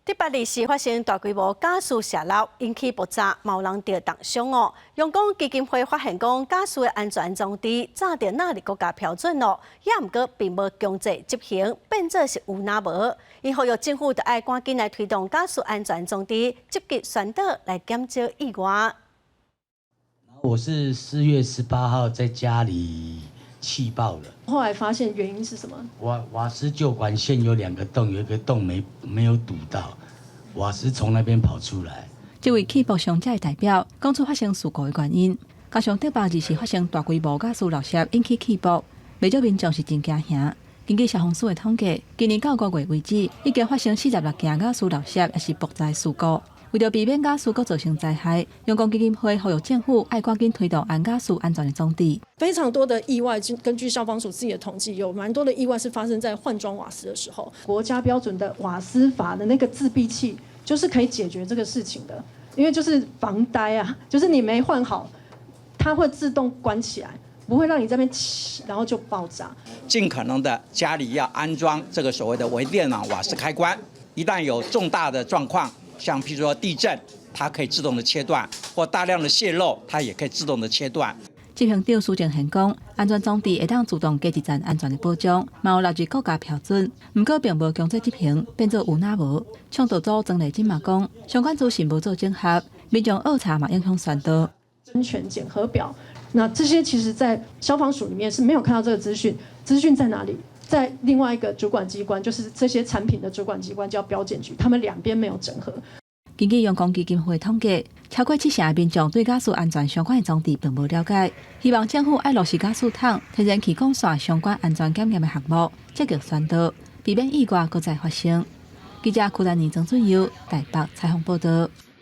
第八日是发生大规模假树射落，引起爆炸，有人着重伤哦。阳光基金会发现讲，假树的安全装置早伫哪里国家标准咯，也毋过并无强制执行，变做是有那无。因呼吁政府着爱赶紧来推动假树安全装置，积极宣导来减少意外。我是4月18号在家里气爆了。后来发现原因是什么？瓦斯旧管线有2个洞，有一个洞没有堵到，瓦斯从那边跑出来。这位气爆伤者的代表讲出发生事故的原因，加上第8日是发生大规模假树落石引起气爆，不少民众是真惊吓。根据消防署的统计，今年到5月为止，已经发生46件假树落石也是爆炸事故。为了避免假树造成灾害，阳光基金会呼吁政府爱赶紧推动安假树安全的装置。非常多的意外，根据消防署自己的统计，有蛮多的意外是发生在换装瓦斯的时候。国家标准的瓦斯法的那个自闭器，就是可以解决这个事情的，因为就是防呆啊，就是你没换好，它会自动关起来。不会让你这边起，然后就爆炸。尽可能的家里要安装这个所谓的微电脑瓦斯开关，一旦有重大的状况，像譬如说地震，它可以自动的切断，或大量的泄漏，它也可以自动的切断。执行长苏正贤讲，安全装置会当自动加一层安全的保障，嘛有纳入国家标准，不过并无强制执行，变做有那无。倡导组曾丽金嘛讲，相关资讯无做整合，民众恶查嘛影响宣导。征权检核表。那这些其实，在消防署里面是没有看到这个资讯，资讯在哪里？在另外一个主管机关，就是这些产品的主管机关叫标检局，他们两边没有整合。根据阳光基金会统计，超过70%的民众对假树安全相关的装置并无了解，希望政府爱落实假树桶、天然气管线相关安全检验的项目，积极宣导，避免意外再发生。记者柯兰妮、曾俊佑台北采访报道。